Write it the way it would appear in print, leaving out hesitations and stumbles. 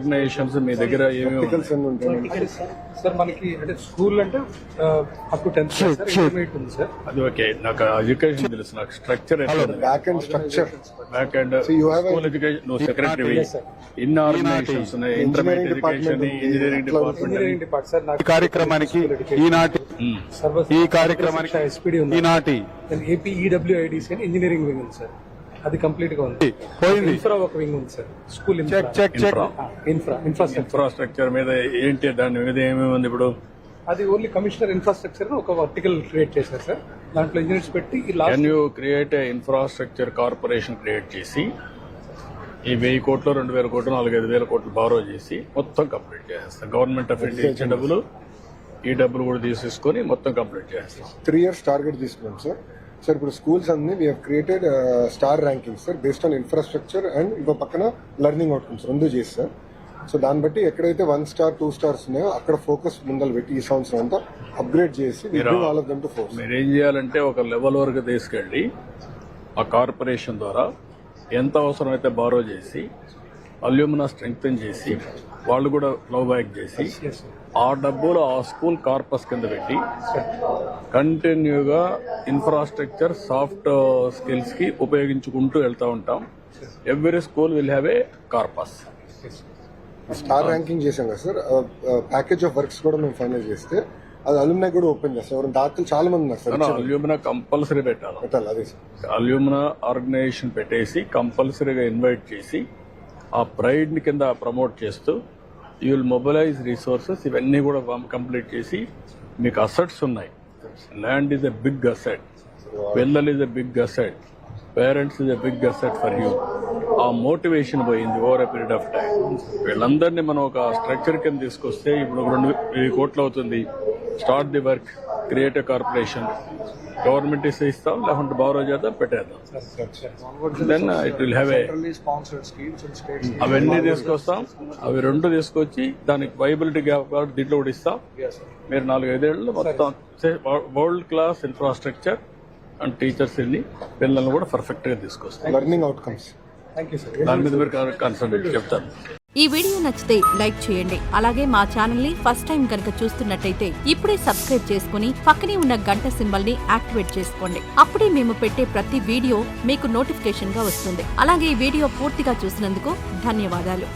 Organisations మీ దగ్గర sir మనకి అంటే స్కూల్ అంటే up to 10th sir intermediate ఉంది సార్. అది ఓకే, నాకు ఎడ్యుకేషన్ తెలుసు, నాకు structure back and structure back and school education నువ్వు సెక్రటరీ ఇన్ని ఆర్గనైజేషన్స్ ఉన్నాయి, intermediate education, engineering department sir. నాకు కార్యక్రమానికి ఈనాటి ఈ కార్యక్రమానికి ఎస్పీడీ ఉంది, ఈనాటి ఏపీ ఈడబ్ల్యూఐడిసి అని ఇంజనీరింగ్ వింగ్ ఉంది సార్. అది కంప్లీట్ గా ఉంది. పోయింది. ఇన్ఫ్రా ఒక వింగ్ ఉంది సార్, స్కూల్ ఇన్ఫ్రాస్ట్రక్చర్ మీద ఏంటి, దాని మీద ఏమేమి ఉంది ఇప్పుడు? అది ఓన్లీ కమిషనర్ ఇన్ఫ్రాస్ట్రక్చర్ ఒక వర్టికల్ క్రియేట్ చేశారు సార్. దాంట్లో ఇంజనీర్స్ పెట్టి can you create infrastructure corporation create చేసి ఈ 1000 కోట్లు 2000 కోట్లు 4-5,000 కోట్లు బారో చేసి మొత్తం కంప్లీట్ చేసేస్తాం. గవర్నమెంట్ ఆఫ్ ఇండియా ఇచ్చే డబ్బులు ఈ డబ్బులు కూడా తీసేసుకొని మొత్తం కంప్లీట్ చేస్తాం. 3 years టార్గెట్ తీసుకున్నాం సార్. సార్ ఇప్పుడు స్కూల్స్ అన్ని we have created star ranking sir based on infrastructure and ఇంకో పక్కన లెర్నింగ్ అవుట్కమ్స్ 2 చేసి సార్. సో దాన్ని బట్టి ఎక్కడైతే 1 star 2 stars ఉన్నాయో అక్కడ ఫోకస్ ముందలు పెట్టి ఈ సంవత్సరం అంతా అప్గ్రేడ్ చేసి ఆల్ ఆఫ్ దెమ్ టు 4. మీరు ఏం చేయాలంటే ఒక లెవెల్ వరకు తీసుకెళ్లి ఆ కార్పొరేషన్ ద్వారా ఎంత అవసరమైతే బారో చేసి అల్యూమినా స్ట్రెంగ్తన్ చేసి వాళ్ళు కూడా ఫ్లో బ్యాక్ చేసి ఆ డబ్బులు ఆ స్కూల్ కార్పస్ కింద పెట్టి కంటిన్యూగా ఇన్ఫ్రాస్ట్రక్చర్ సాఫ్ట్ స్కిల్స్ కి ఉపయోగించుకుంటూ వెళ్తూ ఉంటాం. Every school will have A corpus. Star ranking చేశాం కదా సార్, ప్యాకేజ్ ఆఫ్ వర్క్స్ కూడా మేము ఫైనల్ చేస్తే అది అల్యూమినా కూడా ఓపెన్ చేస్తాం. ఎవరైనా దాతలు చాలా మంది ఉన్నారు సార్. అల్యూమినా కంపల్సరీ పెట్టాలి. అదే సార్, అల్యూమినా ఆర్గనైజేషన్ పెట్టేసి కంపల్సరీగా ఇన్వైట్ చేసి ఆ ప్రైడ్ ని కింద ప్రమోట్ చేస్తూ యూ విల్ మొబిలైజ్ రిసోర్సెస్. ఇవన్నీ కూడా కంప్లీట్ చేసి మీకు అసెట్స్ ఉన్నాయి. Land is a big asset, పిల్లలు is a big asset, parents is a big asset for you. ఆ మోటివేషన్ పోయింది over a period of time. వీళ్ళందరినీ మనం ఒక స్ట్రక్చర్ కింద తీసుకొస్తే ఇప్పుడు 2,000 కోట్లు అవుతుంది. Start the work, create a corporation, government ఇస్తాం లేకుంటే బారో చేద్దాం, పెట్టేద్దాం. Then it will have a అవన్నీ తీసుకొస్తాం. అవి 2 తీసుకొచ్చి దానికి వైబిలిటీ గ్యాప్ దీంట్లో కూడా ఇస్తాం. మీరు 4-5 ఏళ్ళు మొత్తం world class infrastructure and teachers వెళ్ళి పిల్లల్ని కూడా పర్ఫెక్ట్ గా తీసుకొస్తాం. లెర్నింగ్ అవుట్కమ్స్ దాని మీద మీరు కన్సల్ట్ చెప్తాను. ఈ వీడియో నచ్చితే లైక్ చేయండి. అలాగే మా ఛానల్ ని ఫస్ట్ టైం కనుక చూస్తున్నట్టయితే ఇప్పుడే సబ్స్క్రైబ్ చేసుకుని పక్కనే ఉన్న గంట సింబల్ ని యాక్టివేట్ చేసుకోండి. అప్పుడే మేము పెట్టే ప్రతి వీడియో మీకు నోటిఫికేషన్ గా వస్తుంది. అలాగే ఈ వీడియో పూర్తిగా చూసినందుకు ధన్యవాదాలు.